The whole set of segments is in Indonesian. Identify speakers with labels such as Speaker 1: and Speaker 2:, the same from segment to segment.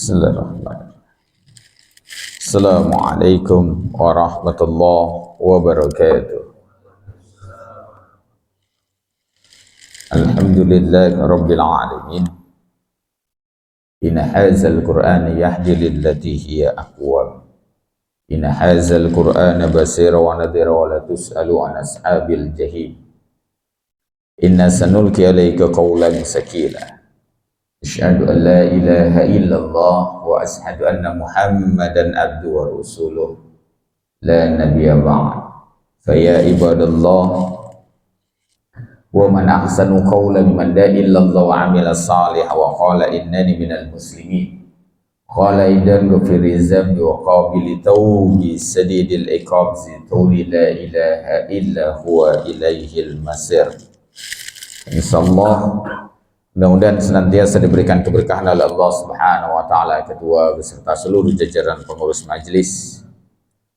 Speaker 1: Bismillahirrahmanirrahim. Assalamualaikum warahmatullahi wabarakatuh. Alhamdulillahi rabbil alamin. Inna hadzal qur'ana yahdi lillati hiya aqwam. Inna hadzal qur'ana basira wa nadhira wa la tus'alu an ashabil jahim. Inna sanulqi alayka qawlan sakila. Asyhadu an la ilaha illallah wa asyhadu anna Muhammadan abduhu wa rasuluh la nabiyya ba'd. Fa ya ibadallah wa man ahsanu qawlan mimman da'a illallah wa 'amila shalihan wa qala innani minal muslimin. Qala idan ghafiri zambi wa qabili tawbi sadidil iqab zituli la ilaha illa huwa ilaihil masir. Insyaallah mudah-mudahan senantiasa diberikan keberkahan oleh Allah Subhanahu wa taala, ketua beserta seluruh jajaran pengurus majelis,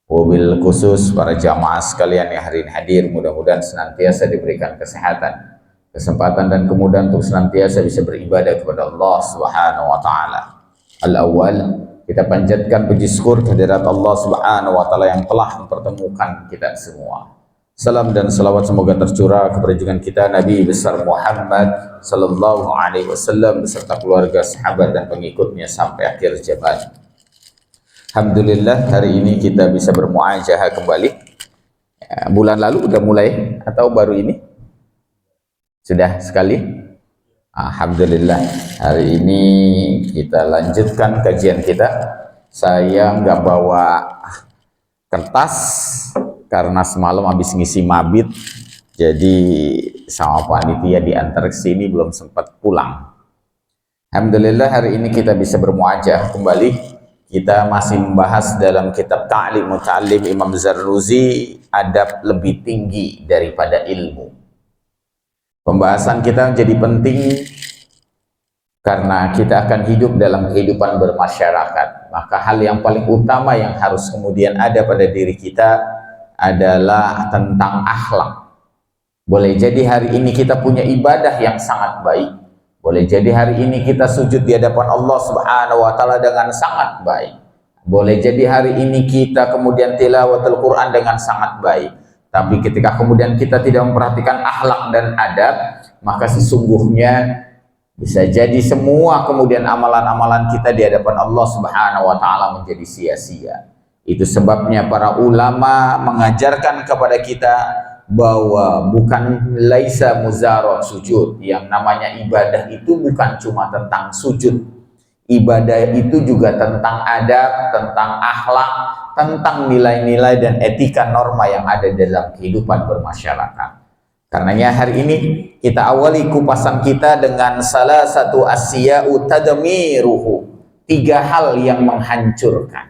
Speaker 1: wabil khusus para jamaah sekalian yang hari ini hadir. Mudah-mudahan senantiasa diberikan kesehatan, kesempatan dan kemudahan untuk senantiasa bisa beribadah kepada Allah Subhanahu wa taala. Al-awwal, kita panjatkan puji syukur kehadirat Allah Subhanahu wa taala yang telah mempertemukan kita semua. Salam dan salawat semoga tercurah kepada junjungan kita Nabi besar Muhammad sallallahu alaihi wasallam beserta keluarga, sahabat dan pengikutnya sampai akhir zaman. Alhamdulillah hari ini kita bisa bermuajahah kembali. Bulan lalu udah mulai atau baru ini? Sudah sekali? Alhamdulillah hari ini kita lanjutkan kajian kita. Saya nggak bawa kertas karena semalam habis ngisi mabit, jadi sama panitia diantar ke sini belum sempat pulang. Alhamdulillah hari ini kita bisa bermuajah kembali. Kita masih membahas dalam kitab Ta'lim Muta'allim Imam Zarnuzi, adab lebih tinggi daripada ilmu. Pembahasan kita menjadi penting karena kita akan hidup dalam kehidupan bermasyarakat. Maka hal yang paling utama yang harus kemudian ada pada diri kita adalah tentang akhlak. Boleh jadi hari ini kita punya ibadah yang sangat baik. Boleh jadi hari ini kita sujud di hadapan Allah Subhanahu wa taala dengan sangat baik. Boleh jadi hari ini kita kemudian tilawatul Quran dengan sangat baik. Tapi ketika kemudian kita tidak memperhatikan akhlak dan adab, maka sesungguhnya bisa jadi semua kemudian amalan-amalan kita di hadapan Allah Subhanahu wa taala menjadi sia-sia. Itu sebabnya para ulama mengajarkan kepada kita bahwa bukan laisa muzarat sujud, yang namanya ibadah itu bukan cuma tentang sujud. Ibadah itu juga tentang adab, tentang akhlak, tentang nilai-nilai dan etika norma yang ada dalam kehidupan bermasyarakat. Karenanya hari ini kita awali kupasan kita dengan salah satu asya'u tadmiruhu, 3 hal yang menghancurkan.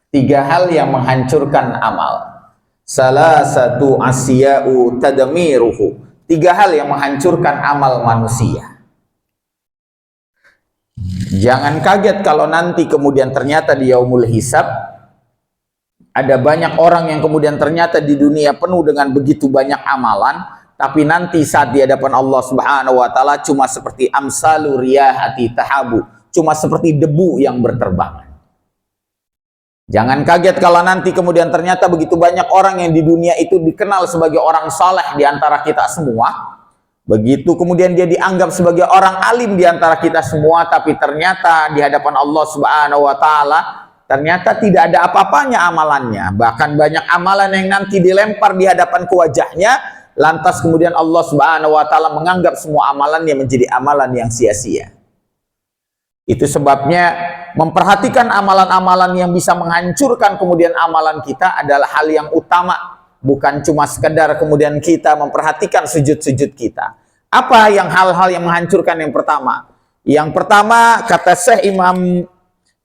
Speaker 1: 3 hal yang menghancurkan amal. Salah satu asya'u tadmiruhu, 3 hal yang menghancurkan amal manusia. Jangan kaget kalau nanti kemudian ternyata di yaumul hisab ada banyak orang yang kemudian ternyata di dunia penuh dengan begitu banyak amalan, tapi nanti saat di hadapan Allah Subhanahu wa taala cuma seperti amsalu riyahati tahabu, cuma seperti debu yang berterbangan. Jangan kaget kalau nanti kemudian ternyata begitu banyak orang yang di dunia itu dikenal sebagai orang saleh di antara kita semua. Begitu kemudian dia dianggap sebagai orang alim di antara kita semua, tapi ternyata di hadapan Allah Subhanahu wa taala ternyata tidak ada apa-apanya amalannya. Bahkan banyak amalan yang nanti dilempar di hadapan ke wajahnya, lantas kemudian Allah Subhanahu wa taala menganggap semua amalannya menjadi amalan yang sia-sia. Itu sebabnya memperhatikan amalan-amalan yang bisa menghancurkan kemudian amalan kita adalah hal yang utama. Bukan cuma sekedar kemudian kita memperhatikan sujud-sujud kita. Apa yang hal-hal yang menghancurkan yang pertama? Yang pertama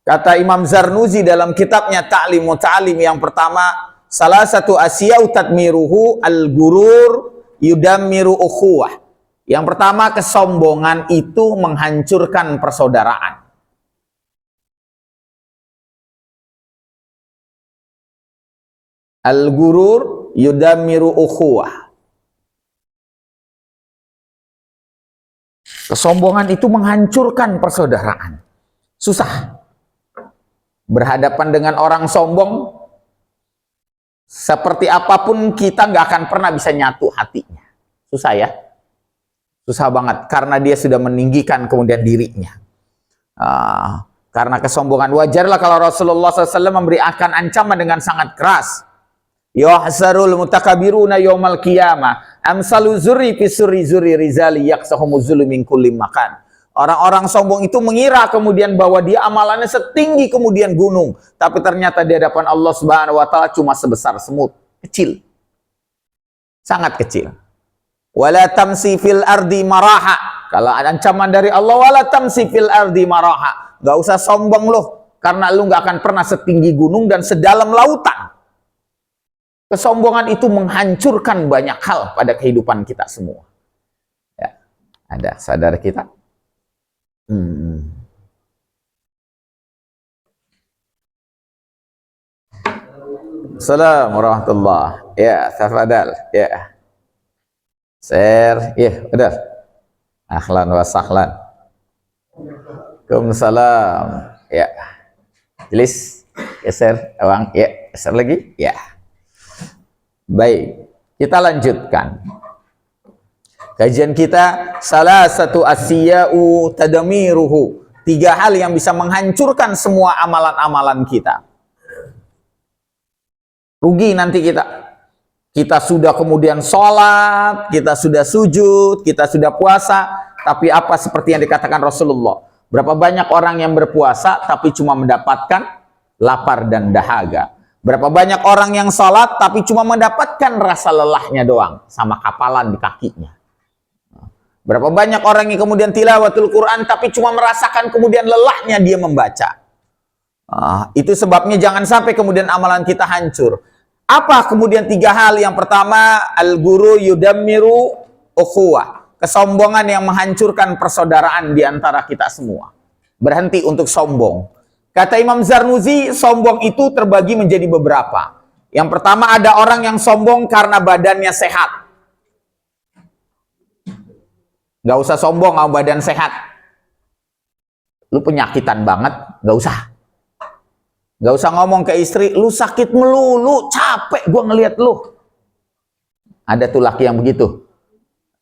Speaker 1: kata Imam Zarnuzi dalam kitabnya Ta'lim Muta'allim, yang pertama salah satu asya'u tadmiruhu al-gurur yudammiru ukhuwah. Yang pertama, kesombongan itu menghancurkan persaudaraan. Al-gurur yudammiru ukhuwah. Kesombongan itu menghancurkan persaudaraan. Susah. Berhadapan dengan orang sombong, seperti apapun kita nggak akan pernah bisa nyatu hatinya. Susah ya? Susah banget, karena dia sudah meninggikan kemudian dirinya. Karena kesombongan, wajarlah kalau Rasulullah SAW memberikan ancaman dengan sangat keras. Yahsarul mutakabiruna yawmal qiyamah amsalu zuri fi suri zuri rizali yaksahumu zulu min kulli makan. Orang-orang sombong itu mengira kemudian bahwa dia amalannya setinggi kemudian gunung, tapi ternyata di hadapan Allah Subhanahu wa taala cuma sebesar semut, kecil. Sangat kecil. Wala tamsi fil ardi maraha. Kalau ada ancaman dari Allah, wala tamsi fil ardi maraha. Gak usah sombong loh, karena lu gak akan pernah setinggi gunung dan sedalam lautan. Kesombongan itu menghancurkan banyak hal pada kehidupan kita semua. Ya, ada saudara kita. Assalamualaikum warahmatullahi. Ya, tafadhal. Ya. Share. Ya, udah. Ahlan wa sahlan. Waalaikumsalam. Ya. Jelis. Geser, Awang. Ya, geser lagi. Ya. Baik, kita lanjutkan. Kajian kita salah satu asya'u tadamiruhu. 3 hal yang bisa menghancurkan semua amalan-amalan kita. Rugi nanti kita. Kita sudah kemudian sholat, kita sudah sujud, kita sudah puasa, tapi apa seperti yang dikatakan Rasulullah? Berapa banyak orang yang berpuasa tapi cuma mendapatkan lapar dan dahaga. Berapa banyak orang yang sholat tapi cuma mendapatkan rasa lelahnya doang sama kapalan di kakinya. Berapa banyak orang yang kemudian tilawatul Quran tapi cuma merasakan kemudian lelahnya dia membaca. Itu sebabnya jangan sampai kemudian amalan kita hancur. Apa kemudian 3 hal? Yang pertama, al-guru yudammiru ukhuwah. Kesombongan yang menghancurkan persaudaraan di antara kita semua. Berhenti untuk sombong. Kata Imam Zarnuzi, sombong itu terbagi menjadi beberapa. Yang pertama, ada orang yang sombong karena badannya sehat. Gak usah sombong sama badan sehat. Lu penyakitan banget, gak usah. Gak usah ngomong ke istri, lu sakit melulu, capek gua ngelihat lu. Ada tuh laki yang begitu.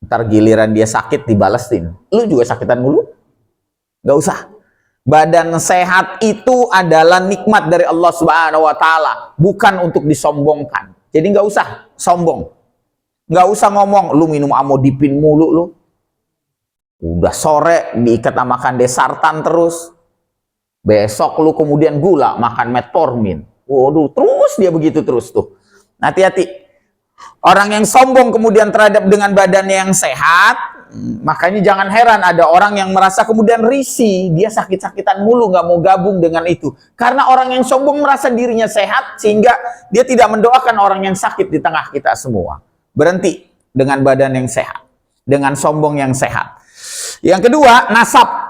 Speaker 1: Ntar giliran dia sakit dibalesin. Lu juga sakitan mulu? Gak usah. Badan sehat itu adalah nikmat dari Allah Subhanahu wa taala, bukan untuk disombongkan. Jadi nggak usah sombong. Nggak usah ngomong lu minum amodipin mulu lu. Udah sore diikat sama kande sartan terus. Besok lu kemudian gula makan metformin. Waduh, terus dia begitu terus tuh. Hati-hati. Orang yang sombong kemudian terhadap dengan badannya yang sehat, makanya jangan heran ada orang yang merasa kemudian risih, dia sakit-sakitan mulu, nggak mau gabung dengan itu. Karena orang yang sombong merasa dirinya sehat, sehingga dia tidak mendoakan orang yang sakit di tengah kita semua. Berhenti dengan badan yang sehat, dengan sombong yang sehat. Yang kedua, nasab.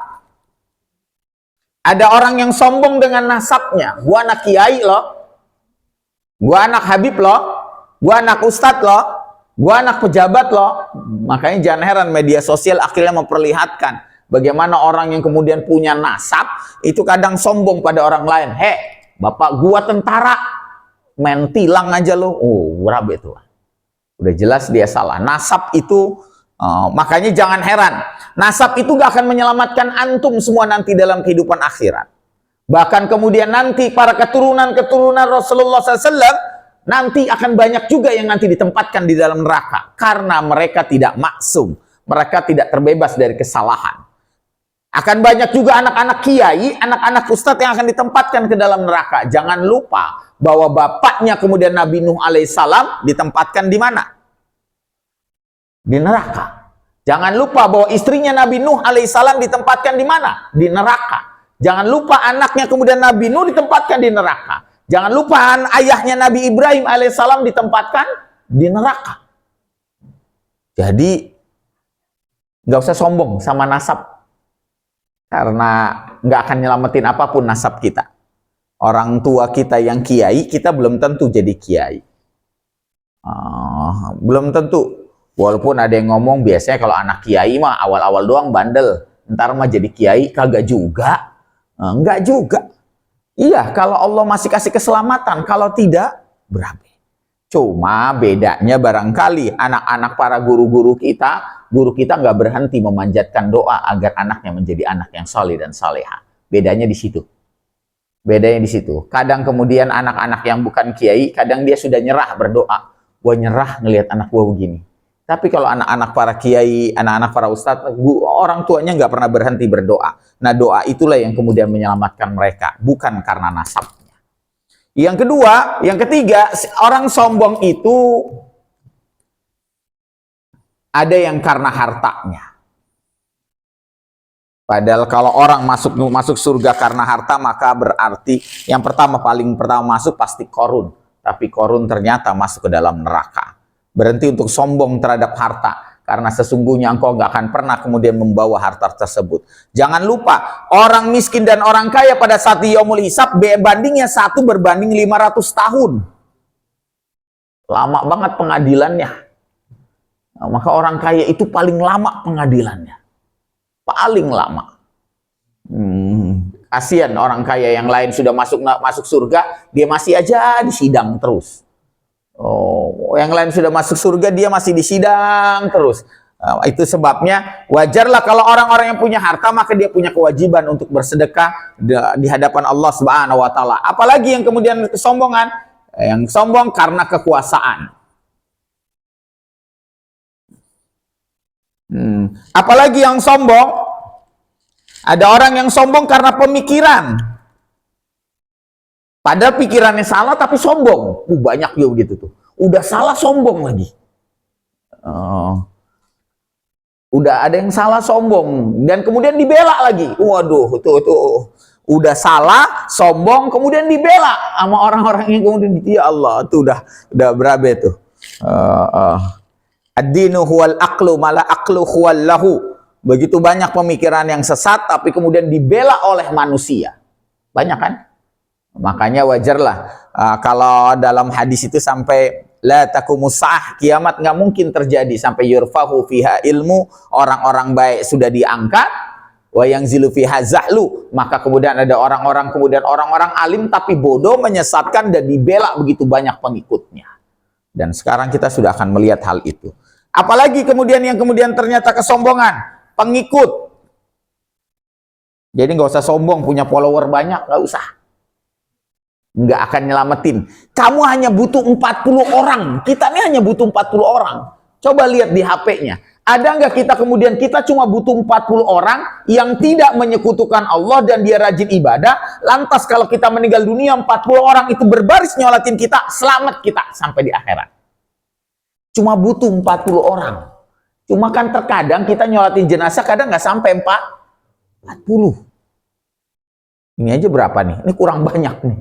Speaker 1: Ada orang yang sombong dengan nasabnya. Gua anak kiai loh, gua anak habib loh, gua anak ustadz loh, gua anak pejabat loh. Makanya jangan heran media sosial akhirnya memperlihatkan bagaimana orang yang kemudian punya nasab itu kadang sombong pada orang lain. Bapak gua tentara, main tilang aja lo. Rabe tuh. Udah jelas dia salah. Nasab itu makanya jangan heran. Nasab itu gak akan menyelamatkan antum semua nanti dalam kehidupan akhirat. Bahkan kemudian nanti para keturunan-keturunan Rasulullah SAW nanti akan banyak juga yang nanti ditempatkan di dalam neraka. Karena mereka tidak maksum. Mereka tidak terbebas dari kesalahan. Akan banyak juga anak-anak kiai, anak-anak ustadz yang akan ditempatkan ke dalam neraka. Jangan lupa bahwa bapaknya kemudian Nabi Nuh alaihissalam ditempatkan di mana? Di neraka. Jangan lupa bahwa istrinya Nabi Nuh alaihissalam ditempatkan di mana? Di neraka. Jangan lupa anaknya kemudian Nabi Nuh ditempatkan di neraka. Jangan lupa ayahnya Nabi Ibrahim alaihissalam ditempatkan di neraka. Jadi nggak usah sombong sama nasab, karena nggak akan nyelamatin apapun nasab kita. Orang tua kita yang kiai, kita belum tentu jadi kiai. Belum tentu. Walaupun ada yang ngomong biasanya kalau anak kiai mah awal-awal doang bandel, ntar mah jadi kiai kagak juga. Enggak juga. Iya, kalau Allah masih kasih keselamatan, kalau tidak berabe. Cuma bedanya barangkali anak-anak para guru kita nggak berhenti memanjatkan doa agar anaknya menjadi anak yang saleh dan saleha. Bedanya di situ. Bedanya di situ. Kadang kemudian anak-anak yang bukan kiai, kadang dia sudah nyerah berdoa. Gua nyerah ngelihat anak gua begini. Tapi kalau anak-anak para kiai, anak-anak para ustadz, orang tuanya nggak pernah berhenti berdoa. Nah, doa itulah yang kemudian menyelamatkan mereka, bukan karena nasabnya. Yang kedua, yang ketiga, orang sombong itu ada yang karena hartanya. Padahal kalau orang masuk surga karena harta, maka berarti yang paling pertama masuk pasti Korun. Tapi Korun ternyata masuk ke dalam neraka. Berhenti untuk sombong terhadap harta, karena sesungguhnya engkau gak akan pernah kemudian membawa harta tersebut. Jangan lupa, orang miskin dan orang kaya pada saat di yaumul hisab bandingnya 1 berbanding 500 tahun. Lama banget pengadilannya. Nah, maka orang kaya itu paling lama pengadilannya. Paling lama. Kasihan orang kaya yang lain sudah masuk surga, dia masih aja disidang terus. Yang lain sudah masuk surga, dia masih disidang terus. Itu sebabnya wajarlah kalau orang-orang yang punya harta, maka dia punya kewajiban untuk bersedekah di hadapan Allah Subhanahu wa taala. Apalagi yang kemudian kesombongan, yang sombong karena kekuasaan. Apalagi yang sombong, ada orang yang sombong karena pemikiran. Padahal pikirannya salah tapi sombong. Banyak juga begitu tuh. Udah salah sombong lagi. Udah ada yang salah sombong dan kemudian dibela lagi. Waduh, tuh. Udah salah, sombong, kemudian dibela sama orang-orang yang kemudian ya Allah, tuh udah berabe tuh. Ad-dinu huwal aqlu mala aqlu huwal lahu. Begitu banyak pemikiran yang sesat tapi kemudian dibela oleh manusia. Banyak kan? Makanya wajarlah kalau dalam hadis itu sampai la taqumus saah, kiamat nggak mungkin terjadi sampai yurfahu fiha ilmu, orang-orang baik sudah diangkat, wa yangzilu fiha zahlu, maka kemudian ada orang-orang alim tapi bodoh, menyesatkan dan dibela begitu banyak pengikutnya. Dan sekarang kita sudah akan melihat hal itu. Apalagi kemudian yang kemudian ternyata kesombongan, pengikut. Jadi nggak usah sombong punya follower banyak, nggak usah. Nggak akan nyelamatin. Kamu hanya butuh 40 orang. Kita ini hanya butuh 40 orang. Coba lihat di HP-nya. Ada nggak kita cuma butuh 40 orang yang tidak menyekutukan Allah dan dia rajin ibadah. Lantas kalau kita meninggal dunia 40 orang itu berbaris nyolatin kita, selamat kita sampai di akhirat. Cuma butuh 40 orang. Cuma kan terkadang kita nyolatin jenazah kadang nggak sampai 40. Ini aja berapa nih? Ini kurang banyak nih.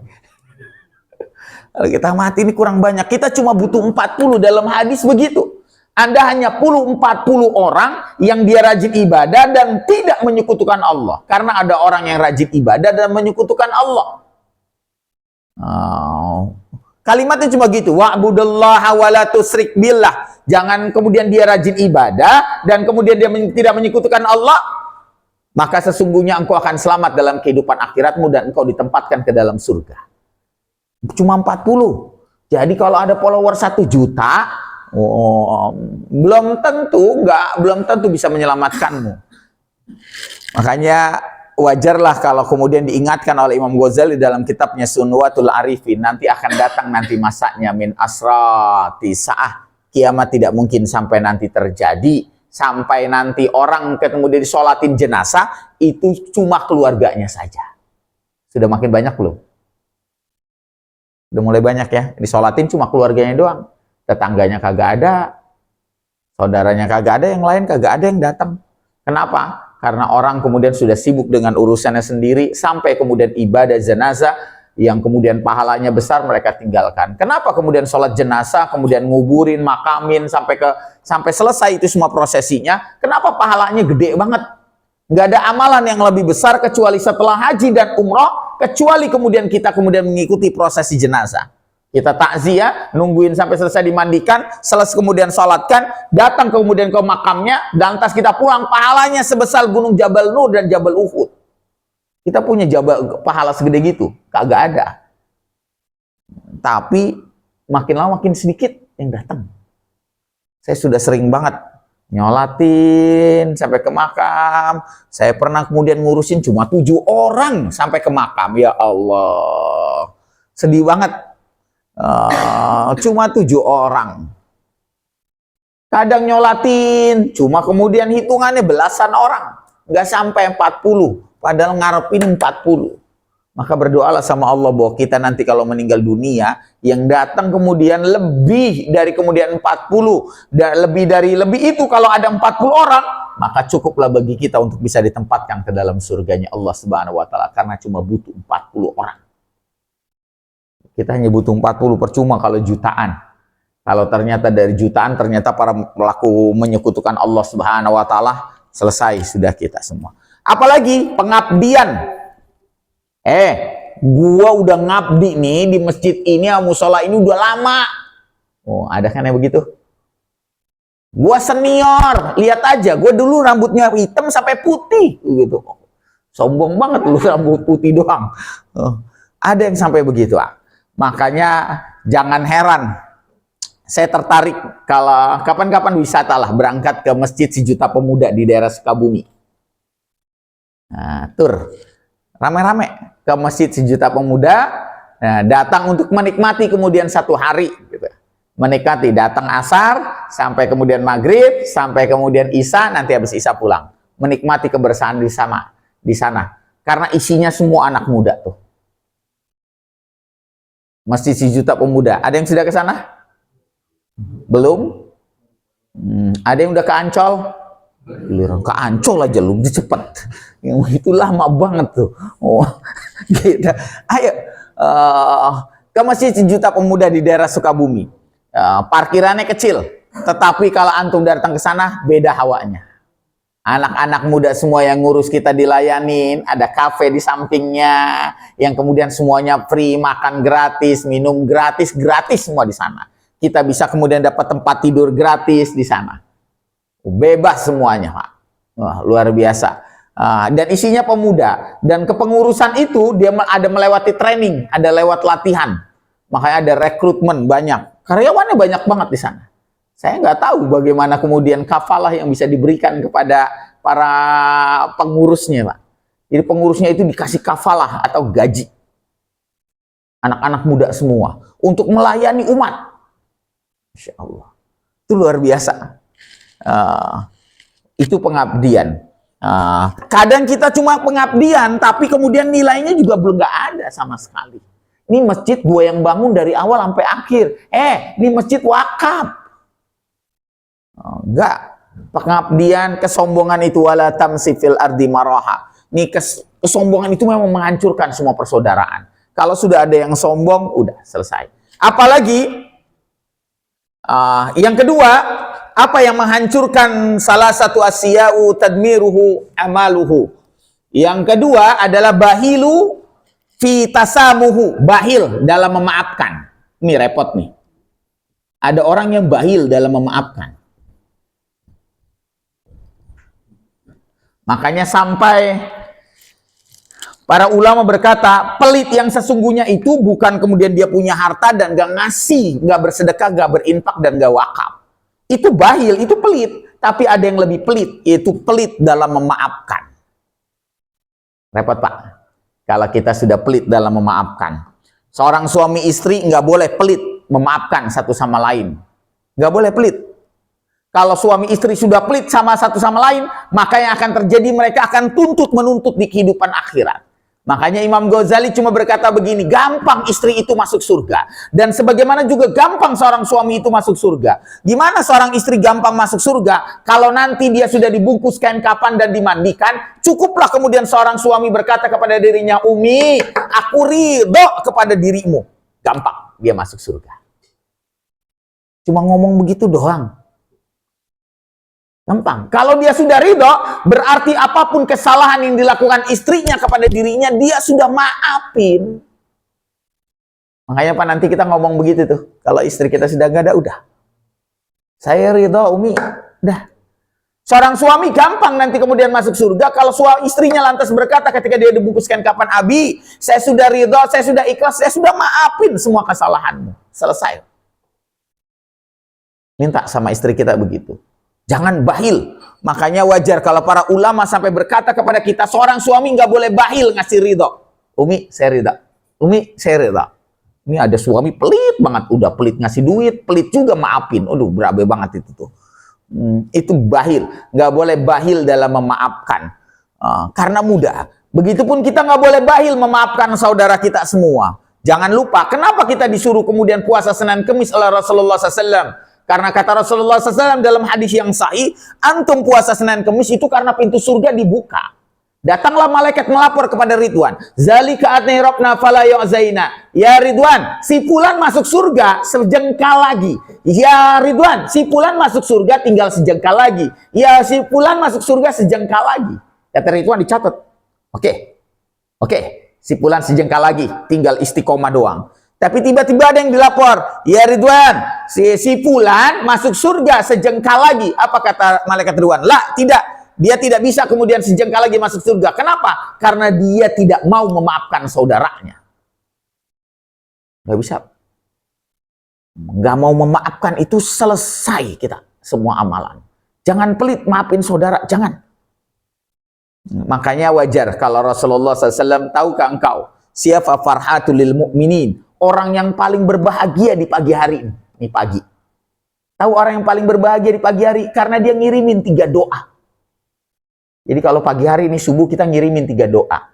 Speaker 1: Kalau kita mati ini kurang banyak. Kita cuma butuh 40, dalam hadis begitu. Anda hanya perlu 40 orang yang dia rajin ibadah dan tidak menyekutukan Allah. Karena ada orang yang rajin ibadah dan menyekutukan Allah. Kalimatnya cuma gitu. Wa'budallaha wa la tusyrik billah. Jangan kemudian dia rajin ibadah dan kemudian dia tidak menyekutukan Allah. Maka sesungguhnya engkau akan selamat dalam kehidupan akhiratmu dan engkau ditempatkan ke dalam surga. Cuma 40. Jadi kalau ada follower 1 juta, belum tentu bisa menyelamatkanmu. Makanya wajarlah kalau kemudian diingatkan oleh Imam Ghazali dalam kitabnya Sunwatul Arifin, nanti akan datang masanya min asrati sa'ah. Kiamat tidak mungkin sampai nanti terjadi, sampai nanti orang kemudian disolatin jenazah, itu cuma keluarganya saja. Sudah makin banyak belum? Udah mulai banyak ya, disolatin cuma keluarganya doang. Tetangganya kagak ada, saudaranya kagak ada, yang lain kagak ada yang datang. Kenapa? Karena orang kemudian sudah sibuk dengan urusannya sendiri, sampai kemudian ibadah jenazah yang kemudian pahalanya besar mereka tinggalkan. Kenapa kemudian sholat jenazah, kemudian nguburin, makamin, sampai selesai itu semua prosesinya, kenapa pahalanya gede banget? Nggak ada amalan yang lebih besar kecuali setelah haji dan umroh, kecuali kemudian kita mengikuti prosesi jenazah. Kita takziah, nungguin sampai selesai dimandikan, selesai kemudian sholatkan, datang kemudian ke makamnya, dan lantas kita pulang, pahalanya sebesar gunung Jabal Nur dan Jabal Uhud. Kita punya pahala segede gitu? Kagak ada. Tapi makin lama makin sedikit yang datang. Saya sudah sering banget nyolatin sampai ke makam. Saya pernah kemudian ngurusin cuma 7 orang sampai ke makam. Ya Allah, sedih banget. Cuma 7 orang. Kadang nyolatin, cuma kemudian hitungannya belasan orang. Nggak sampai 40, padahal ngarepin 40. Maka berdoalah sama Allah bahwa kita nanti kalau meninggal dunia, yang datang kemudian lebih dari kemudian 40, dan lebih itu kalau ada 40 orang, maka cukuplah bagi kita untuk bisa ditempatkan ke dalam surganya Allah Subhanahu wa Ta'ala, karena cuma butuh 40 orang. Kita hanya butuh 40, percuma kalau jutaan. Kalau ternyata dari jutaan, ternyata para pelaku menyekutukan Allah Subhanahu wa Ta'ala, selesai sudah kita semua. Apalagi pengabdian. Gua udah ngabdi nih di masjid ini, musola ini udah lama. Oh, ada kan yang begitu? Gua senior, lihat aja, gua dulu rambutnya hitam sampai putih gitu. Sombong banget lu rambut putih doang. Ada yang sampai begitu. Makanya jangan heran, saya tertarik kalau kapan-kapan wisata lah, berangkat ke Masjid Sejuta Pemuda di daerah Sukabumi. Nah, tur rame-rame ke Masjid Sejuta Pemuda, datang untuk menikmati kemudian 1 hari gitu. Menikmati, datang asar sampai kemudian maghrib, sampai kemudian isya, nanti habis isya pulang. Menikmati kebersamaan di sana. Karena isinya semua anak muda tuh. Masjid Sejuta Pemuda. Ada yang sudah ke sana? Belum? Ada yang udah ke Ancol? Ke Ancol aja lu, cepet. Yang itu lama banget tuh. Oh, gitu. Ayo ke Masjid Sejuta Pemuda di daerah Sukabumi. Parkirannya kecil, tetapi kalau antum datang ke sana beda hawanya. Anak-anak muda semua yang ngurus kita dilayanin, ada kafe di sampingnya, yang kemudian semuanya free, makan gratis, minum gratis semua di sana. Kita bisa kemudian dapat tempat tidur gratis di sana. Bebas semuanya, Pak. Wah, luar biasa. Dan isinya pemuda. Dan kepengurusan itu dia ada melewati training, ada lewat latihan. Makanya ada rekrutmen banyak. Karyawannya banyak banget di sana. Saya nggak tahu bagaimana kemudian kafalah yang bisa diberikan kepada para pengurusnya, Pak. Jadi pengurusnya itu dikasih kafalah atau gaji. Anak-anak muda semua. Untuk melayani umat. Masya Allah. Itu luar biasa. Itu pengabdian. Kadang kita cuma pengabdian, tapi kemudian nilainya juga belum nggak ada sama sekali. Ini masjid gue yang bangun dari awal sampai akhir. Ini masjid wakaf. Enggak. Pengabdian, kesombongan itu wala tamsi fil ardi maraha. Ini kesombongan itu memang menghancurkan semua persaudaraan. Kalau sudah ada yang sombong, udah selesai. Apalagi yang kedua, apa yang menghancurkan salah satu asya'u tadmiruhu amaluhu. Yang kedua adalah bahilu fi tasamuhu, bahil dalam memaafkan. Ini repot nih. Ada orang yang bahil dalam memaafkan. Makanya sampai para ulama berkata, pelit yang sesungguhnya itu bukan kemudian dia punya harta dan gak ngasih, gak bersedekah, gak berinfak, dan gak wakaf. Itu bahil, itu pelit. Tapi ada yang lebih pelit, yaitu pelit dalam memaafkan. Repot, Pak. Kalau kita sudah pelit dalam memaafkan. Seorang suami istri nggak boleh pelit memaafkan satu sama lain. Nggak boleh pelit. Kalau suami istri sudah pelit sama satu sama lain, maka yang akan terjadi mereka akan menuntut di kehidupan akhirat. Makanya Imam Ghazali cuma berkata begini, gampang istri itu masuk surga. Dan sebagaimana juga gampang seorang suami itu masuk surga. Gimana seorang istri gampang masuk surga? Kalau nanti dia sudah dibungkus kain kapan dan dimandikan, cukuplah kemudian seorang suami berkata kepada dirinya, Umi, aku ridho kepada dirimu. Gampang dia masuk surga. Cuma ngomong begitu doang. Gampang. Kalau dia sudah ridho, berarti apapun kesalahan yang dilakukan istrinya kepada dirinya, dia sudah maafin. Makanya Pak, nanti kita ngomong begitu tuh. Kalau istri kita sudah gak ada, udah. Saya ridho, Umi. Udah. Seorang suami gampang nanti kemudian masuk surga kalau istrinya lantas berkata ketika dia dibungkuskan kapan, Abi, saya sudah ridho, saya sudah ikhlas, saya sudah maafin semua kesalahanmu. Selesai. Minta sama istri kita begitu. Jangan bahil. Makanya wajar kalau para ulama sampai berkata kepada kita, seorang suami nggak boleh bahil ngasih ridho. Umi, saya ridho. Umi, saya ridho. Ini ada suami pelit banget, udah pelit ngasih duit, pelit juga maafin. Aduh, berabe banget itu tuh. Itu bahil. Nggak boleh bahil dalam memaafkan. Karena mudah. Begitupun kita nggak boleh bahil memaafkan saudara kita semua. Jangan lupa, kenapa kita disuruh kemudian puasa Senin Kemis oleh Rasulullah SAW? Karena kata Rasulullah SAW dalam hadis yang sahih, antum puasa Senin Kemis itu karena pintu surga dibuka. Datanglah malaikat melapor kepada Ridwan. Zalika adni robna fala yu'zaina. Ya Ridwan, si fulan masuk surga sejengkal lagi. Ya Ridwan, si fulan masuk surga tinggal sejengkal lagi. Ya si fulan masuk surga sejengkal lagi. Kata Ridwan dicatat. Oke. Si fulan sejengkal lagi, tinggal istiqomah doang. Tapi tiba-tiba ada yang dilapor. Ya Ridwan, si fulan masuk surga sejengkal lagi. Apa kata malaikat Ridwan? La, tidak. Dia tidak bisa kemudian sejengkal lagi masuk surga. Kenapa? Karena dia tidak mau memaafkan saudaranya. Nggak bisa. Nggak mau memaafkan itu selesai kita semua amalan. Jangan pelit maafin saudara, jangan. Makanya wajar kalau Rasulullah SAW, tahukah engkau siapa farhatul lil mu'minin, orang yang paling berbahagia di pagi hari ini pagi. Tahu orang yang paling berbahagia di pagi hari? Karena dia ngirimin 3 doa. Jadi kalau pagi hari ini subuh kita ngirimin 3 doa.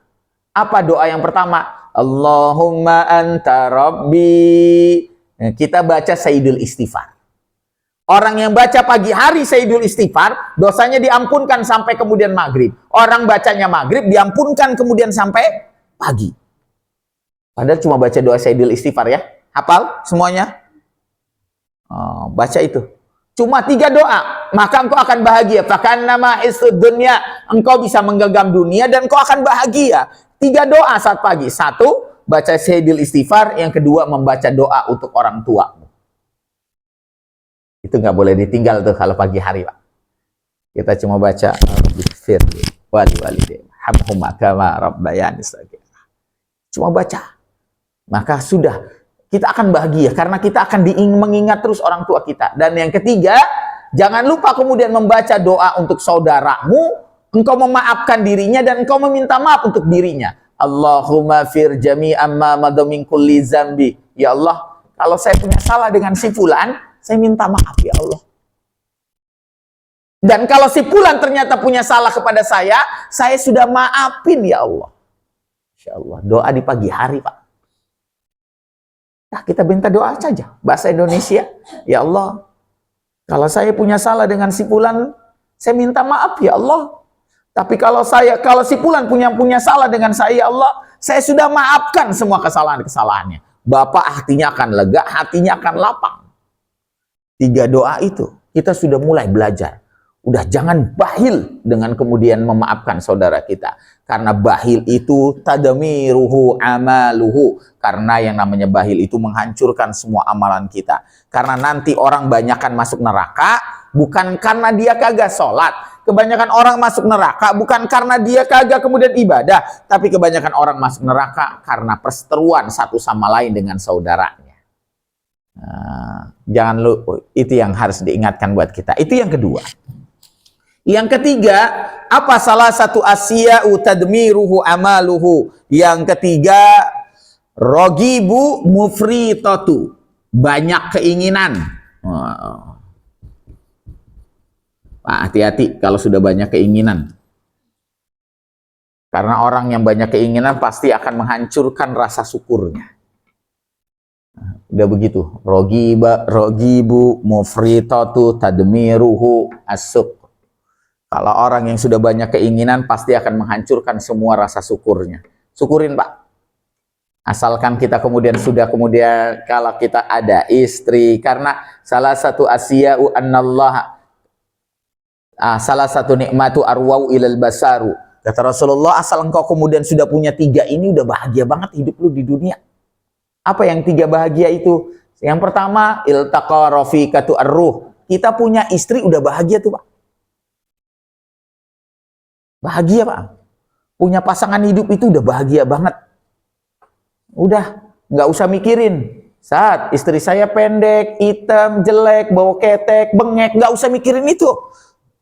Speaker 1: Apa doa yang pertama? Allahumma anta rabbi. Kita baca Sayyidul Istighfar. Orang yang baca pagi hari Sayyidul Istighfar, dosanya diampunkan sampai kemudian maghrib. Orang bacanya maghrib, diampunkan kemudian sampai pagi. Padahal cuma baca doa Sayyidul Istighfar ya. Hafal semuanya? Baca itu. Cuma 3 doa, maka engkau akan bahagia. Bahkan nama isud dunia, engkau bisa menggenggam dunia dan engkau akan bahagia. 3 doa saat pagi. 1, baca Sayyidul Istighfar. Yang kedua, membaca doa untuk orang tua. Itu nggak boleh ditinggal tuh kalau pagi hari, Pak. Kita cuma baca cuma baca. Maka sudah, kita akan bahagia karena kita akan mengingat terus orang tua kita. Dan yang ketiga, jangan lupa kemudian membaca doa untuk saudaramu, engkau memaafkan dirinya dan engkau meminta maaf untuk dirinya. Allahumma fir jami'an ma madha min kulli zambi. Ya Allah, kalau saya punya salah dengan si fulan, saya minta maaf ya Allah. Dan kalau si fulan ternyata punya salah kepada saya sudah maafin ya Allah. Insya Allah, doa di pagi hari, Pak. Nah, kita minta doa saja, bahasa Indonesia. Ya Allah, kalau saya punya salah dengan si fulan, saya minta maaf ya Allah. Tapi kalau si fulan punya salah dengan saya, ya Allah, saya sudah maafkan semua kesalahannya. Bapak hatinya akan lega, hatinya akan lapang. 3 doa itu kita sudah mulai belajar. Udah jangan bahil dengan kemudian memaafkan saudara kita. Karena bahil itu tadmiruhu amaluhu. Karena yang namanya bahil itu menghancurkan semua amalan kita. Karena nanti orang banyakan masuk neraka bukan karena dia kagak sholat. Kebanyakan orang masuk neraka bukan karena dia kagak kemudian ibadah. Tapi kebanyakan orang masuk neraka karena perseteruan satu sama lain dengan saudaranya. Jangan lupa, itu yang harus diingatkan buat kita. Itu yang kedua. Yang ketiga, apa salah satu asya'u tadmiruhu amaluhu? Yang ketiga, rogibu mufritatu, banyak keinginan. Pak, hati-hati kalau sudah banyak keinginan. Karena orang yang banyak keinginan pasti akan menghancurkan rasa syukurnya. Udah begitu, rogibu mufritatu tadmiruhu asuk. Kalau orang yang sudah banyak keinginan pasti akan menghancurkan semua rasa syukurnya. Syukurin, Pak. Asalkan kita kemudian kalau kita ada istri, karena salah satu asya'u annallaha, salah satu nikmatu arwau ilal basaru. Kata Rasulullah, asal engkau kemudian sudah punya 3 ini, udah bahagia banget hidup lu di dunia. Apa yang 3 bahagia itu? Yang pertama, iltaqa rafiqatu ar-ruh. Kita punya istri udah bahagia tuh, Pak. Bahagia, Pak. Punya pasangan hidup itu udah bahagia banget. Udah, nggak usah mikirin. Saat istri saya pendek, hitam, jelek, bau ketek, bengek, nggak usah mikirin itu.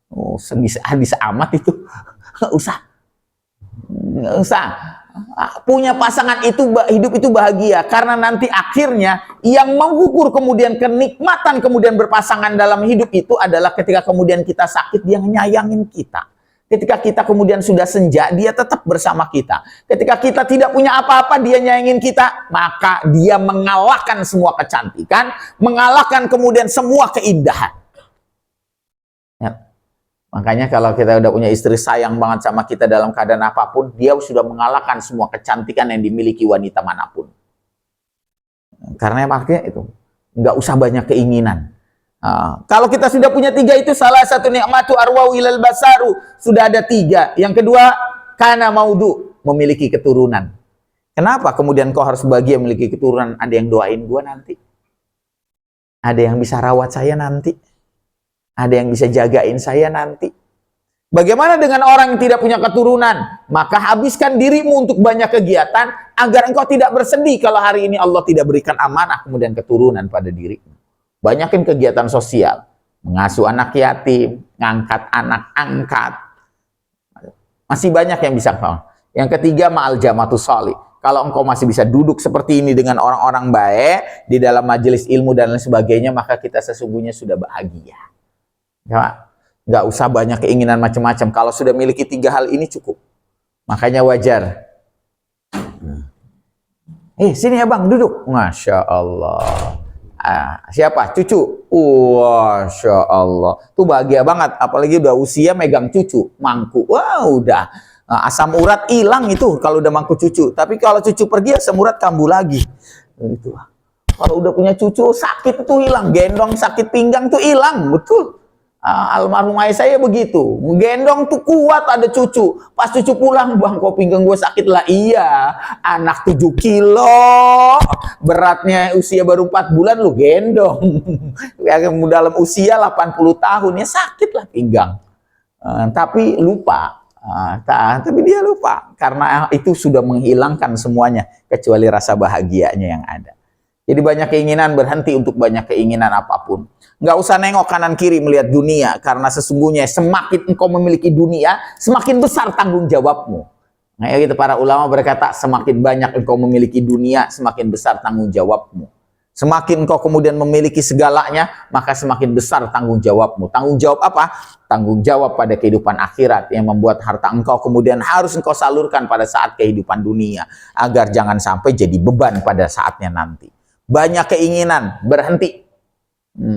Speaker 1: Oh, bisa amat itu. Nggak usah. Nggak usah. Punya pasangan itu hidup itu bahagia karena nanti akhirnya yang mengukur kemudian kenikmatan kemudian berpasangan dalam hidup itu adalah ketika kemudian kita sakit dia nyayangin kita. Ketika kita kemudian sudah senja, dia tetap bersama kita. Ketika kita tidak punya apa-apa, dia nyayangin kita. Maka dia mengalahkan semua kecantikan, mengalahkan kemudian semua keindahan. Ya. Makanya kalau kita udah punya istri sayang banget sama kita dalam keadaan apapun, dia sudah mengalahkan semua kecantikan yang dimiliki wanita manapun. Karena makanya itu, nggak usah banyak keinginan. Kalau kita sudah punya 3 itu, salah satu nikmatu arwau ilal basaru, sudah ada 3. Yang kedua, kana maudu, memiliki keturunan. Kenapa kemudian kau harus bahagia memiliki keturunan? Ada yang doain gua nanti, ada yang bisa rawat saya nanti, ada yang bisa jagain saya nanti. Bagaimana dengan orang yang tidak punya keturunan? Maka habiskan dirimu untuk banyak kegiatan agar engkau tidak bersedih kalau hari ini Allah tidak berikan amanah kemudian keturunan pada dirimu. Banyakin kegiatan sosial, mengasuh anak yatim, ngangkat anak angkat. Masih banyak yang bisa kau. Yang ketiga, ma'al jamatus sholih. Kalau engkau masih bisa duduk seperti ini dengan orang-orang baik di dalam majelis ilmu dan lain sebagainya, maka kita sesungguhnya sudah bahagia. Ya, nggak usah banyak keinginan macam-macam. Kalau sudah miliki 3 hal ini cukup. Makanya wajar. Sini ya bang, duduk. Masya Allah. Siapa? Cucu. Masya Allah. Tuh bahagia banget. Apalagi udah usia megang cucu. Mangku. Wah udah. Asam urat hilang itu kalau udah mangku cucu. Tapi kalau cucu pergi asam urat kambuh lagi. Itu. Kalau udah punya cucu sakit itu hilang. Gendong sakit pinggang tuh hilang. Betul. Almarhum ayah saya begitu. Gendong tuh kuat ada cucu. Pas cucu pulang, bang kok pinggang gue sakit lah. Iya, anak 7 kilo. Beratnya usia baru 4 bulan lu gendong. Dalam usia 80 tahun ya sakit lah pinggang. Tapi lupa. Tapi dia lupa. Karena itu sudah menghilangkan semuanya. Kecuali rasa bahagianya yang ada. Jadi banyak keinginan, berhenti untuk banyak keinginan apapun. Nggak usah nengok kanan kiri melihat dunia, karena sesungguhnya semakin engkau memiliki dunia, semakin besar tanggung jawabmu. Nah, gitu para ulama berkata, semakin banyak engkau memiliki dunia, semakin besar tanggung jawabmu. Semakin engkau kemudian memiliki segalanya, maka semakin besar tanggung jawabmu. Tanggung jawab apa? Tanggung jawab pada kehidupan akhirat yang membuat harta engkau kemudian harus engkau salurkan pada saat kehidupan dunia, agar jangan sampai jadi beban pada saatnya nanti. Banyak keinginan, berhenti.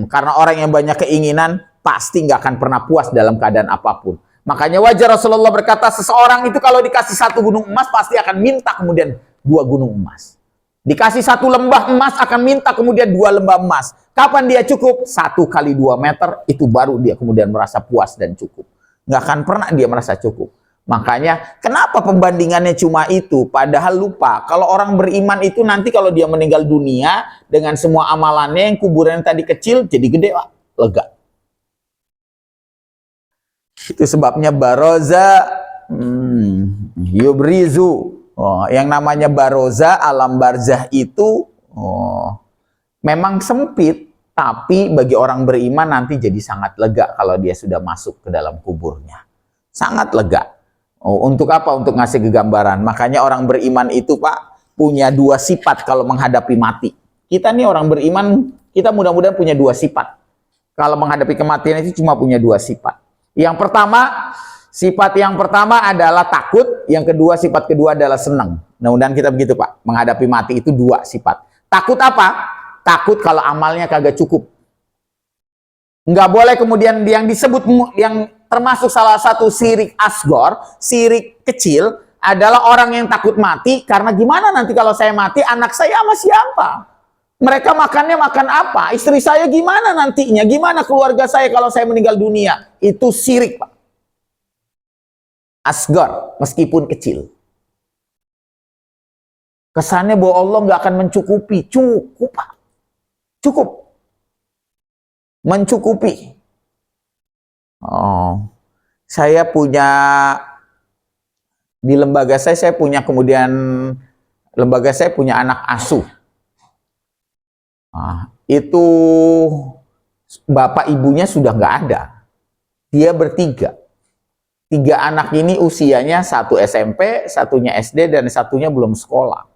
Speaker 1: Karena orang yang banyak keinginan pasti nggak akan pernah puas dalam keadaan apapun. Makanya wajar Rasulullah berkata, seseorang itu kalau dikasih 1 gunung emas pasti akan minta kemudian 2 gunung emas. Dikasih 1 lembah emas akan minta kemudian 2 lembah emas. Kapan dia cukup? 1 kali 2 meter, itu baru dia kemudian merasa puas dan cukup. Nggak akan pernah dia merasa cukup. Makanya kenapa pembandingannya cuma itu? Padahal lupa, kalau orang beriman itu nanti kalau dia meninggal dunia dengan semua amalannya yang kuburan tadi kecil jadi gede, Pak. Lega. Itu sebabnya baroza yubrizu. Yang namanya baroza, alam barzah itu memang sempit, tapi bagi orang beriman nanti jadi sangat lega kalau dia sudah masuk ke dalam kuburnya. Sangat lega. Untuk apa? Untuk ngasih kegambaran. Makanya orang beriman itu, Pak, punya 2 sifat kalau menghadapi mati. Kita nih orang beriman, kita mudah-mudahan punya 2 sifat. Kalau menghadapi kematian itu cuma punya 2 sifat. Sifat yang pertama adalah takut, yang kedua sifat kedua adalah senang. Mudah-mudahan kita begitu, Pak. Menghadapi mati itu 2 sifat. Takut apa? Takut kalau amalnya kagak cukup. Nggak boleh kemudian yang disebut, yang termasuk salah satu syirik asgor, syirik kecil, adalah orang yang takut mati, karena gimana nanti kalau saya mati, anak saya sama siapa? Mereka makannya makan apa? Istri saya gimana nantinya? Gimana keluarga saya kalau saya meninggal dunia? Itu syirik, Pak. Asgor, meskipun kecil. Kesannya bahwa Allah nggak akan mencukupi. Cukup, Pak. Cukup. Mencukupi. Oh, saya punya, di lembaga saya punya, kemudian lembaga saya punya anak asuh. Nah, itu bapak ibunya sudah nggak ada. Dia bertiga. 3 anak ini usianya, 1 SMP, satunya SD, dan satunya belum sekolah.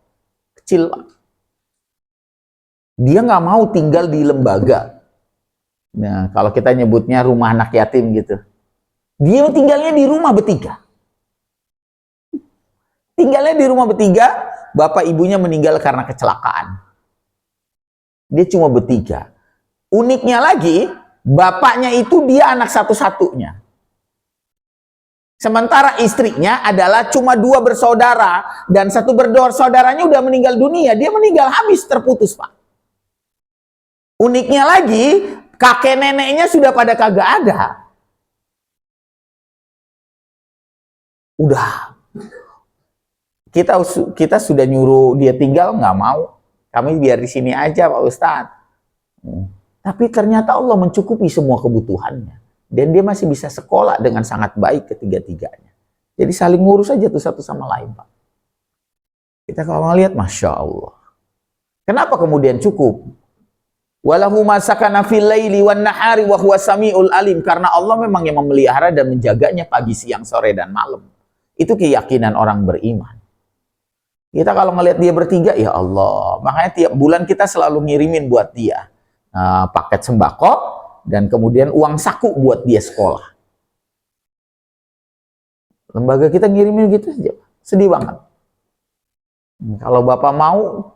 Speaker 1: Kecil. Dia nggak mau tinggal di lembaga. Nah, kalau kita nyebutnya rumah anak yatim gitu. Dia tinggalnya di rumah bertiga. Tinggalnya di rumah bertiga, bapak ibunya meninggal karena kecelakaan. Dia cuma bertiga. Uniknya lagi, bapaknya itu dia anak satu-satunya. Sementara istrinya adalah cuma 2 bersaudara, dan 1 saudaranya udah meninggal dunia. Dia meninggal habis, terputus, Pak. Uniknya lagi, kakek neneknya sudah pada kagak ada. Udah. Kita sudah nyuruh dia tinggal, nggak mau. Kami biar di sini aja, Pak Ustadz. Tapi ternyata Allah mencukupi semua kebutuhannya. Dan dia masih bisa sekolah dengan sangat baik ketiga-tiganya. Jadi saling ngurus aja tuh satu sama lain, Pak. Kita kalau melihat, Masya Allah. Kenapa kemudian cukup? Walahu masakana fil laili wan nahari wa huwa samiul alim. Karena Allah memang yang memelihara dan menjaganya pagi, siang, sore, dan malam. Itu keyakinan orang beriman. Kita kalau ngelihat dia bertiga, ya Allah. Makanya tiap bulan kita selalu ngirimin buat dia paket sembako, dan kemudian uang saku buat dia sekolah. Lembaga kita ngirimin gitu saja. Sedih banget. Kalau Bapak mau,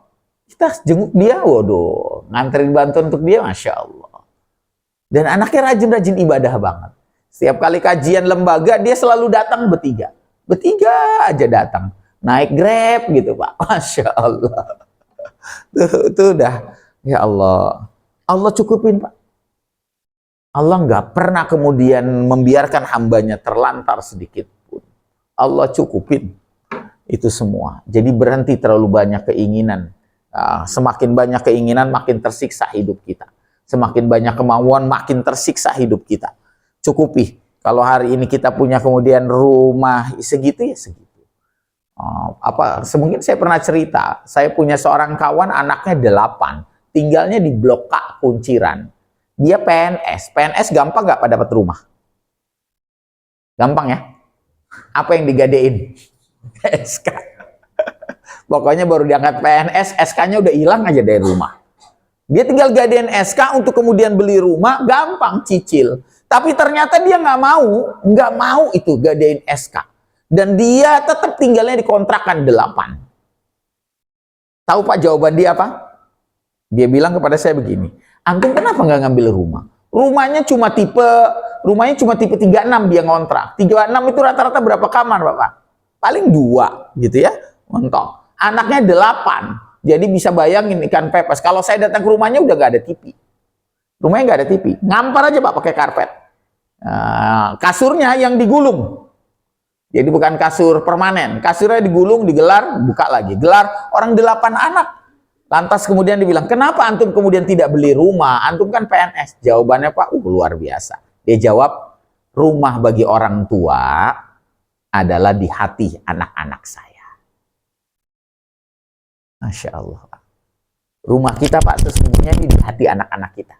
Speaker 1: kita jenguk dia, waduh, nganterin bantuan untuk dia, Masya Allah. Dan anaknya rajin-rajin ibadah banget. Setiap kali kajian lembaga, dia selalu datang bertiga. Bertiga aja datang. Naik Grab gitu, Pak. Masya Allah. Tuh udah. Ya Allah. Allah cukupin, Pak. Allah nggak pernah kemudian membiarkan hambanya terlantar sedikit pun. Allah cukupin itu semua. Jadi berhenti terlalu banyak keinginan. Semakin banyak keinginan, makin tersiksa hidup kita. Semakin banyak kemauan, makin tersiksa hidup kita. Cukupi. Kalau hari ini kita punya kemudian rumah segitu, ya segitu. Mungkin saya pernah cerita, saya punya seorang kawan, anaknya 8, tinggalnya di Blok K, Kunciran. Dia PNS. PNS gampang nggak Pak dapat rumah? Gampang ya? Apa yang digadein? SK. Pokoknya baru diangkat PNS, SK-nya udah hilang aja dari rumah. Dia tinggal gadein SK untuk kemudian beli rumah, gampang, cicil. Tapi ternyata dia nggak mau itu gadein SK. Dan dia tetap tinggalnya di kontrakan 8. Tahu Pak jawaban dia apa? Dia bilang kepada saya begini, antum kenapa nggak ngambil rumah? Rumahnya cuma tipe 36 dia ngontrak. 36 itu rata-rata berapa kamar, Bapak? Paling 2 gitu ya, mentok. Anaknya 8. Jadi bisa bayangin ikan pepes. Kalau saya datang ke rumahnya udah nggak ada TV. Rumahnya nggak ada TV. Ngampar aja Pak pakai karpet. Kasurnya yang digulung. Jadi bukan kasur permanen. Kasurnya digulung, digelar, buka lagi. Gelar, orang 8 anak. Lantas kemudian dibilang, kenapa antum kemudian tidak beli rumah? Antum kan PNS. Jawabannya Pak, luar biasa. Dia jawab, rumah bagi orang tua adalah di hati anak-anak saya. Masya Allah. Rumah kita Pak sesungguhnya ini di hati anak-anak kita.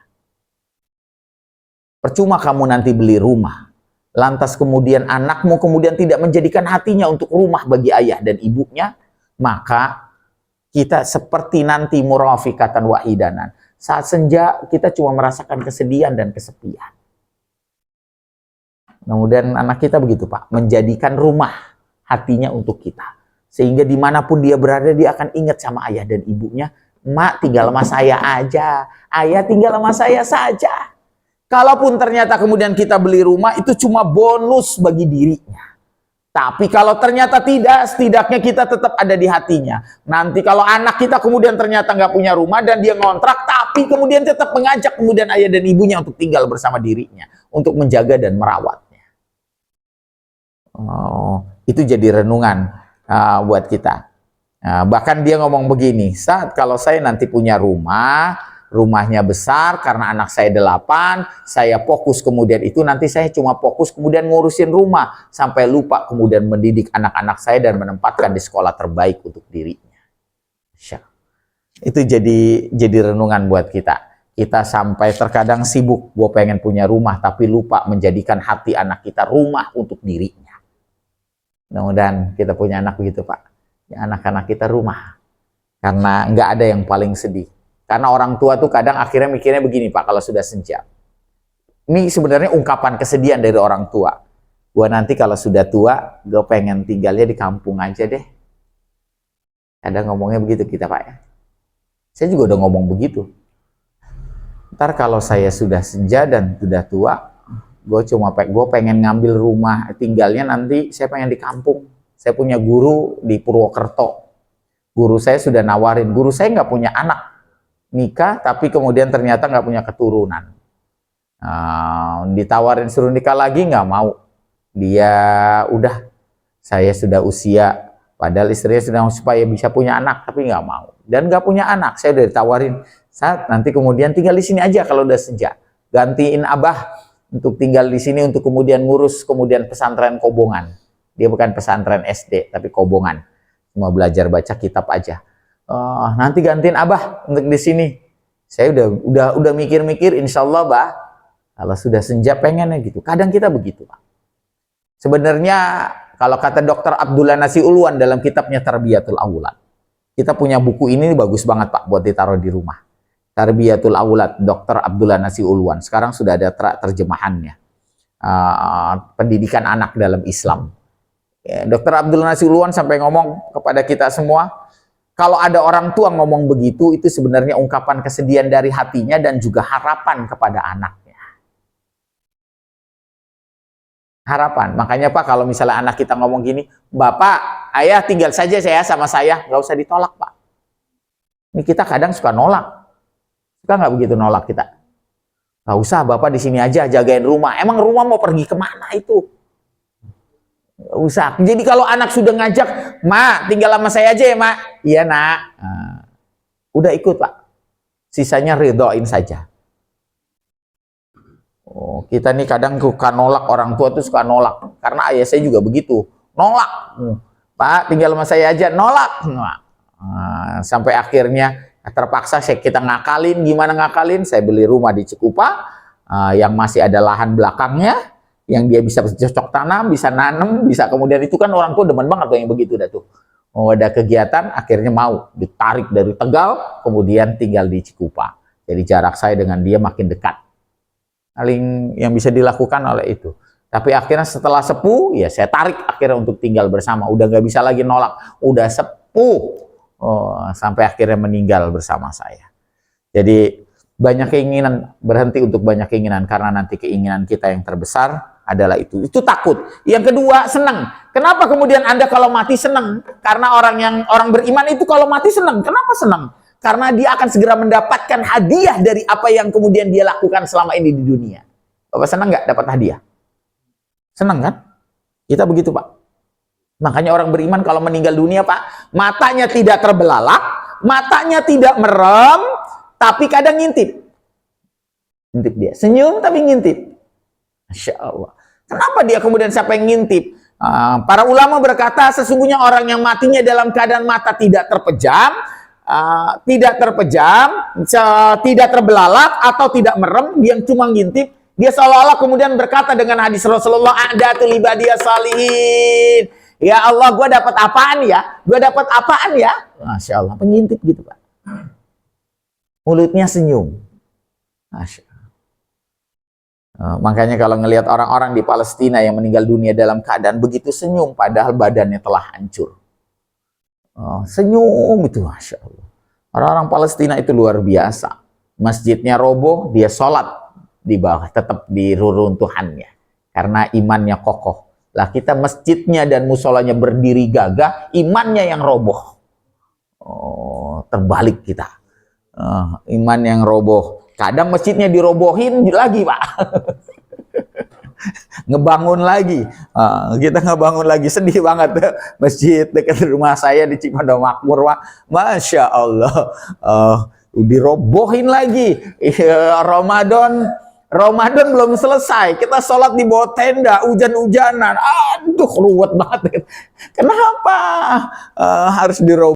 Speaker 1: Percuma kamu nanti beli rumah, lantas kemudian anakmu kemudian tidak menjadikan hatinya untuk rumah bagi ayah dan ibunya, maka kita seperti nanti murafikatan wahidanan. Saat senja kita cuma merasakan kesedihan dan kesepian. Kemudian anak kita begitu Pak, menjadikan rumah hatinya untuk kita. Sehingga dimanapun dia berada, dia akan ingat sama ayah dan ibunya. Mak tinggal sama saya aja, ayah tinggal sama saya saja. Kalaupun ternyata kemudian kita beli rumah, itu cuma bonus bagi dirinya. Tapi kalau ternyata tidak, setidaknya kita tetap ada di hatinya. Nanti kalau anak kita kemudian ternyata nggak punya rumah dan dia ngontrak, tapi kemudian tetap mengajak kemudian ayah dan ibunya untuk tinggal bersama dirinya, untuk menjaga dan merawatnya. Oh, itu jadi renungan buat kita. Nah, bahkan dia ngomong begini, saat kalau saya nanti punya rumah, rumahnya besar karena anak saya 8, saya fokus kemudian itu nanti saya cuma fokus kemudian ngurusin rumah sampai lupa kemudian mendidik anak-anak saya dan menempatkan di sekolah terbaik untuk dirinya. Itu jadi renungan buat kita. Kita sampai terkadang sibuk, gue pengen punya rumah tapi lupa menjadikan hati anak kita rumah untuk dirinya. Mudah-mudahan kita punya anak begitu, Pak. Ya, anak-anak kita rumah. Karena nggak ada yang paling sedih. Karena orang tua tuh kadang akhirnya mikirnya begini, Pak, kalau sudah senja. Ini sebenarnya ungkapan kesedihan dari orang tua. Gua nanti kalau sudah tua, gue pengen tinggalnya di kampung aja deh. Ada ngomongnya begitu kita, Pak, ya. Saya juga udah ngomong begitu. Ntar kalau saya sudah senja dan sudah tua, gue pengen ngambil rumah tinggalnya nanti saya pengen di kampung. Saya punya guru di Purwokerto. Guru saya sudah nawarin, guru saya nggak punya anak. Nikah, tapi kemudian ternyata nggak punya keturunan. Ditawarin suruh nikah lagi, nggak mau. Dia udah, saya sudah usia, padahal istrinya sudah supaya bisa punya anak, tapi nggak mau. Dan nggak punya anak, saya udah ditawarin, saat nanti kemudian tinggal di sini aja kalau udah senja. Gantiin abah untuk tinggal di sini untuk kemudian ngurus kemudian pesantren Kobongan. Dia bukan pesantren SD, tapi Kobongan. Cuma belajar baca kitab aja. Nanti gantiin abah untuk di sini. Saya udah mikir-mikir, insya Allah, bah, kalau sudah senja pengennya gitu. Kadang kita begitu, Pak. Sebenarnya kalau kata Dr. Abdullah Nasi Ulwan dalam kitabnya Tarbiyatul Aulad, kita punya buku ini bagus banget, Pak, buat ditaruh di rumah. Tarbiyatul Aulad, Dr. Abdullah Nasi Ulwan. Sekarang sudah ada terjemahannya. Pendidikan anak dalam Islam. Dr. Abdullah Nasi Ulwan sampai ngomong kepada kita semua, kalau ada orang tua ngomong begitu, itu sebenarnya ungkapan kesedihan dari hatinya dan juga harapan kepada anaknya. Harapan. Makanya, Pak, kalau misalnya anak kita ngomong gini, Bapak, Ayah tinggal saja saya sama saya, nggak usah ditolak, Pak. Ini kita kadang suka nolak. Suka nggak begitu nolak kita? Nggak usah, Bapak di sini aja jagain rumah. Emang rumah mau pergi kemana itu? Nggak usah. Jadi kalau anak sudah ngajak, Ma, tinggal sama saya aja ya, Ma. Iya, Nak. Udah ikut, Pak. Sisanya ridhoin saja. Kita nih kadang suka nolak, orang tua tuh suka nolak. Karena ayah saya juga begitu. Nolak. Pak, tinggal sama saya aja. Nolak. Sampai akhirnya terpaksa kita ngakalin. Gimana ngakalin? Saya beli rumah di Cikupa, yang masih ada lahan belakangnya, yang dia bisa cocok tanam, bisa nanam, bisa kemudian itu kan orang tua demen banget tuh yang begitu dah tuh. Ada kegiatan, akhirnya mau ditarik dari Tegal, kemudian tinggal di Cikupa. Jadi jarak saya dengan dia makin dekat. Paling yang bisa dilakukan oleh itu. Tapi akhirnya setelah sepuh, ya saya tarik akhirnya untuk tinggal bersama. Udah nggak bisa lagi nolak, udah sepuh. Sampai akhirnya meninggal bersama saya. Jadi banyak keinginan, berhenti untuk banyak keinginan, karena nanti keinginan kita yang terbesar adalah itu takut. Yang kedua, senang. Kenapa kemudian Anda kalau mati senang? Karena orang beriman itu kalau mati senang. Kenapa senang? Karena dia akan segera mendapatkan hadiah dari apa yang kemudian dia lakukan selama ini di dunia. Bapak senang nggak dapat hadiah? Senang kan? Kita begitu, Pak. Makanya orang beriman kalau meninggal dunia, Pak, matanya tidak terbelalak, matanya tidak merem, tapi kadang ngintip. Ngintip dia. Senyum tapi ngintip. Masya Allah. Kenapa dia kemudian sampai ngintip? Para ulama berkata sesungguhnya orang yang matinya dalam keadaan mata tidak terpejam, tidak terbelalak atau tidak merem, yang cuma ngintip, dia seolah-olah kemudian berkata dengan hadis Rasulullah, a'datul ibadiyah salihin. Ya Allah, gue dapat apaan ya? Gue dapat apaan ya? Masya Allah, pengintip gitu, Pak. Mulutnya senyum. Masya Allah. Makanya kalau ngelihat orang-orang di Palestina yang meninggal dunia dalam keadaan begitu senyum, padahal badannya telah hancur. Senyum itu, Masya Allah. Orang-orang Palestina itu luar biasa. Masjidnya roboh, dia sholat di bawah, tetap di reruntuhannya. Karena imannya kokoh. Lah kita masjidnya dan musolanya berdiri gagah, imannya yang roboh. Terbalik kita. Iman yang roboh. Kadang masjidnya dirobohin lagi, Pak. ngebangun lagi. Kita ngebangun lagi, sedih banget. Masjid dekat rumah saya di Cipando Makmur, Masya Allah, dirobohin lagi. Ramadan belum selesai, kita sholat di bawah tenda, hujan-hujanan, aduh ruwet banget. Kenapa harus diroboh?